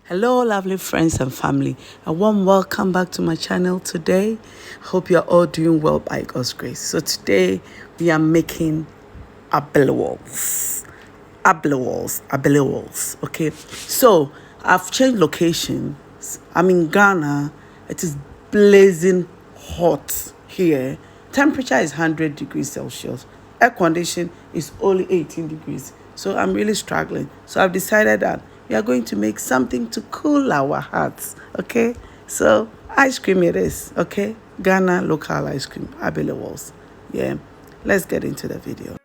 Hello, lovely friends and family. A warm welcome back to my channel today. Hope you're all doing well by God's grace. So today we are making Abelewas. Abelewas. Okay. So I've changed locations. I'm in Ghana. It is blazing hot here. Temperature is 100 degrees Celsius. Air condition is only 18 degrees. So I'm really struggling. So I've decided that we are going to make something to cool our hearts. Okay? So ice cream it is. Okay? Ghana local ice cream. Abelewas. Yeah. Let's get into the video.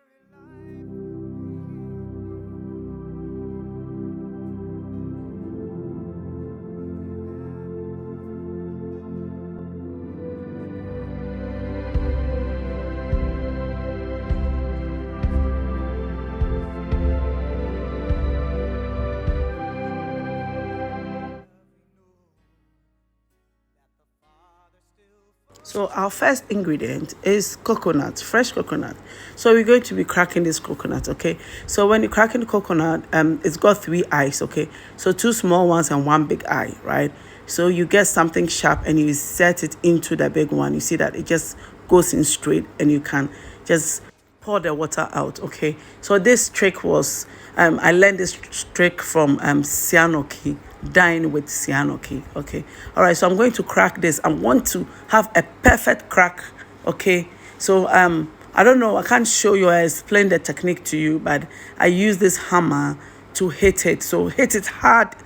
So our first ingredient is coconut, fresh coconut. So we're going to be cracking this coconut, okay? So when you're cracking the coconut, it's got 3 eyes, okay? So 2 small ones and 1 big eye, right? So you get something sharp and you set it into the big one. You see that it just goes in straight and you can just pour the water out, okay? So this trick was, I learned this trick from Sianoki, Dine with Sianoki, okay? All right, so I'm going to crack this. I want to have a perfect crack, okay? So I don't know, I can't show you, I explain the technique to you, but I use this hammer to hit it. So hit it hard,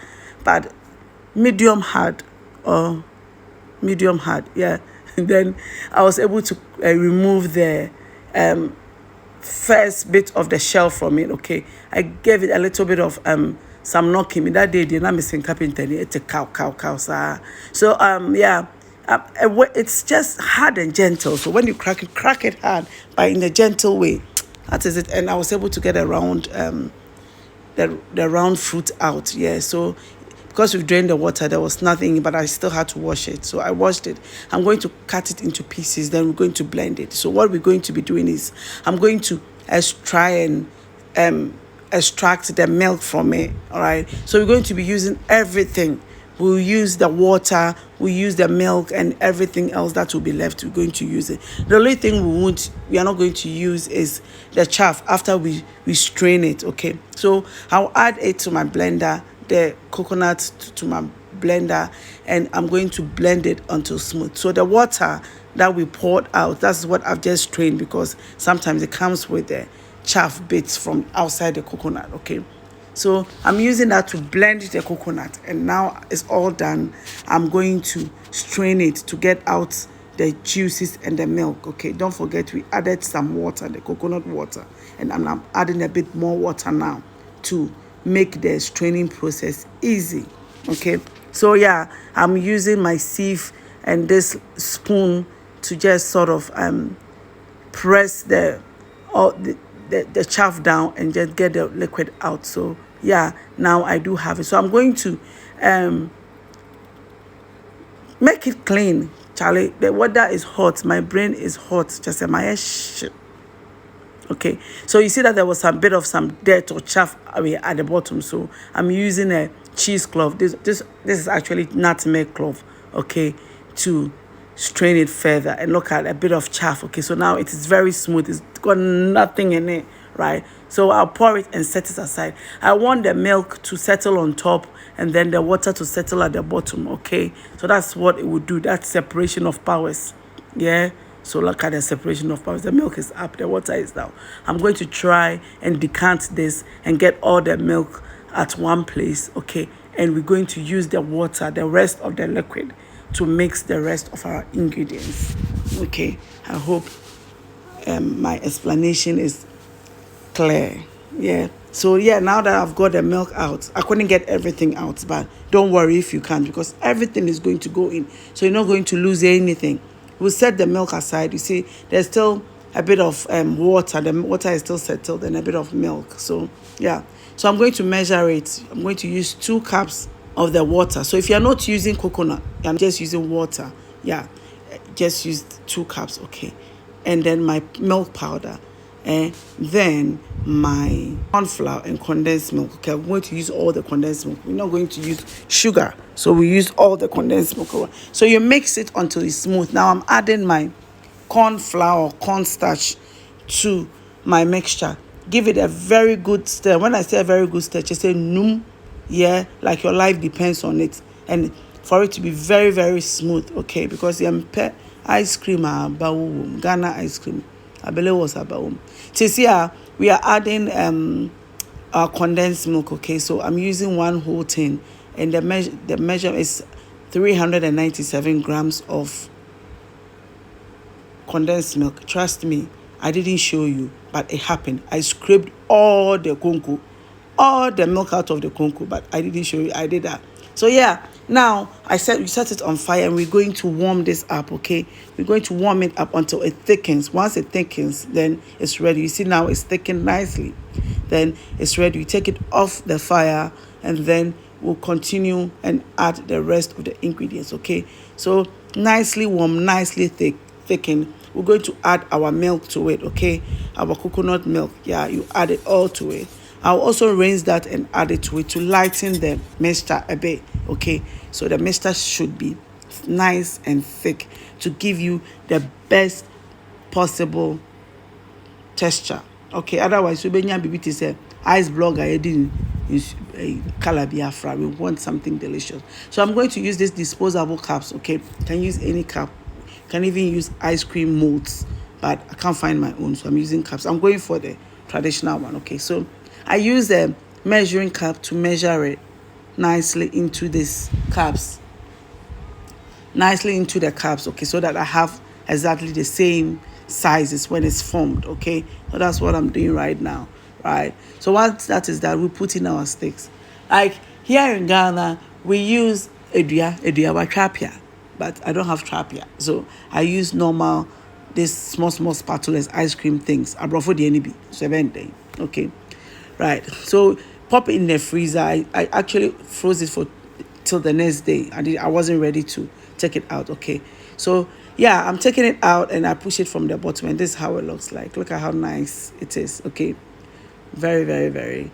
but medium hard, yeah. And then I was able to remove the first bit of the shell from it, okay? I gave it a little bit of some knocking me that day. Did not missing carpenter. It's a cow. So yeah, it's just hard and gentle. So when you crack it hard, but in a gentle way. That is it. And I was able to get around the round fruit out. Yeah. So because we've drained the water, there was nothing, but I still had to wash it. So I washed it. I'm going to cut it into pieces. Then we're going to blend it. So what we're going to be doing is I'm going to try and extract the milk from it. All right. So we're going to be using everything. We'll use the water, we'll use the milk, and everything else that will be left, we're going to use it. The only thing we are not going to use is the chaff after we strain it. Okay. So I'll add it to my blender, the coconut to my blender, and I'm going to blend it until smooth. So the water that we poured out, that's what I've just strained, because sometimes it comes with the chaff bits from outside the coconut, okay? So I'm using that to blend the coconut, and now it's all done. I'm going to strain it to get out the juices and the milk, okay? Don't forget we added some water, the coconut water, and I'm adding a bit more water now to make the straining process easy, okay? So yeah, I'm using my sieve and this spoon to just sort of press the chaff down and just get the liquid out. So yeah, now I do have it. So I'm going to make it clean. Charlie, the water is hot, my brain is hot, just my shit. Okay, so you see that there was a bit of some dirt or chaff at the bottom. So I'm using a cheesecloth. This is actually nutmeg cloth, okay, to strain it further. And look at a bit of chaff. Okay, so now it is very smooth. It's got nothing in it, right? So I'll pour it and set it aside. I want the milk to settle on top and then the water to settle at the bottom, okay? So that's what it would do. That's separation of powers, yeah? So look at the separation of powers. The milk is up, the water is down. I'm going to try and decant this and get all the milk at one place, okay? And we're going to use the water, the rest of the liquid, to mix the rest of our ingredients, okay? I hope my explanation is clear, yeah? So yeah, now that I've got the milk out, I couldn't get everything out, but don't worry if you can't, because everything is going to go in. So you're not going to lose anything. We'll set the milk aside. You see, there's still a bit of water. The water is still settled, and a bit of milk. So, yeah. So I'm going to measure it. I'm going to use 2 cups of the water. So if you're not using coconut, I'm just using water. Yeah, just use 2 cups, okay. And then my milk powder. and then my corn flour and condensed milk. Okay, I'm going to use all the condensed milk. We're not going to use sugar, so we use all the condensed milk. So you mix it until it's smooth. Now I'm adding my corn flour, corn starch to my mixture. Give it a very good stir. When I say a very good stir, just say num, yeah, like your life depends on it, and for it to be very, very smooth, okay, because ice cream Ghana ice cream Abelewas about. Here we are adding our condensed milk, okay, so I'm using one whole tin, and the measure is 397 grams of condensed milk. Trust me, I didn't show you, but it happened. I scraped all the milk out of the conco, but I didn't show you. I did that. So yeah, now we set it on fire, and we're going to warm this up, okay? We're going to warm it up until it thickens. Once it thickens, then it's ready. You see now it's thickened nicely. Then it's ready. You take it off the fire, and then we'll continue and add the rest of the ingredients, okay? So nicely warm, nicely thickened. We're going to add our milk to it, okay? Our coconut milk. Yeah, you add it all to it. I'll also rinse that and add it to it to lighten the mixture a bit, okay? So the mixture should be nice and thick to give you the best possible texture, okay? Otherwise, you benya bibi say ice blog I didn't use color biafra. We want something delicious. So I'm going to use this disposable cups, okay? You can use any cup. You can even use ice cream molds, but I can't find my own, so I'm using cups. I'm going for the traditional one, okay? So I use a measuring cup to measure it nicely into these cups. Nicely into the cups, okay, so that I have exactly the same sizes when it's formed, okay? So that's what I'm doing right now, right? So once that is done, we put in our sticks. Like here in Ghana, we use edua trapia, but I don't have trapia. So I use normal, this small spatulas, ice cream things. I brought for the NB, 7 day, okay? Right, so pop it in the freezer. I actually froze it for till the next day. I wasn't ready to take it out, okay? So yeah, I'm taking it out and I push it from the bottom, and this is how it looks like. Look at how nice it is, okay? Very, very, very.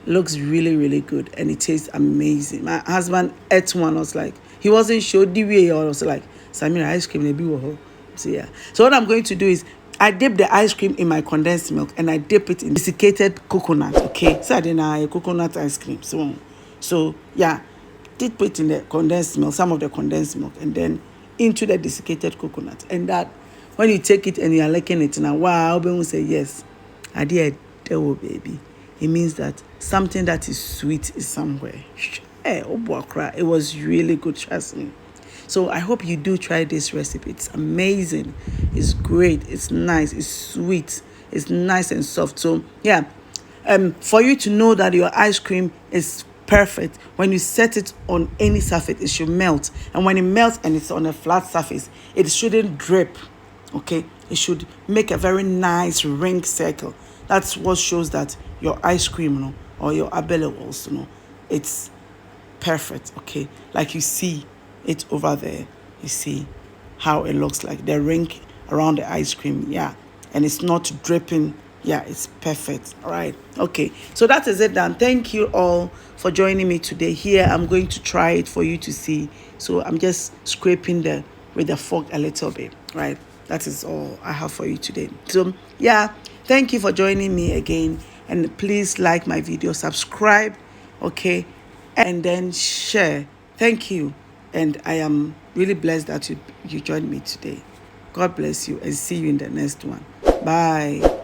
Looks really, really good, and it tastes amazing. My husband ate one. I was like, he wasn't sure the way. I was like, Samira, ice cream, maybe. So yeah. So what I'm going to do is I dip the ice cream in my condensed milk, and I dip it in desiccated coconut, okay? So I did coconut ice cream. So yeah, dip it in the condensed milk, some of the condensed milk, and then into the desiccated coconut. And that, when you take it and you're liking it now, wow, we will say, yes, I did, oh baby. It means that something that is sweet is somewhere. It was really good, trust me. So I hope you do try this recipe. It's amazing. It's great. It's nice. It's sweet. It's nice and soft. So yeah, for you to know that your ice cream is perfect, when you set it on any surface, it should melt. And when it melts and it's on a flat surface, it shouldn't drip. Okay, it should make a very nice ring circle. That's what shows that your ice cream, or your Abelewas, it's perfect. Okay, like you see it over there, you see how it looks like the ring around the ice cream, yeah, and it's not dripping. Yeah, it's perfect. All right, okay, so that is it done. Thank you all for joining me today. Here I'm going to try it for you to see. So I'm just scraping with the fork a little bit, right? That is all I have for you today. So yeah, thank you for joining me again, and please like my video, subscribe, okay, and then share. Thank you. And I am really blessed that you joined me today. God bless you, and see you in the next one. Bye.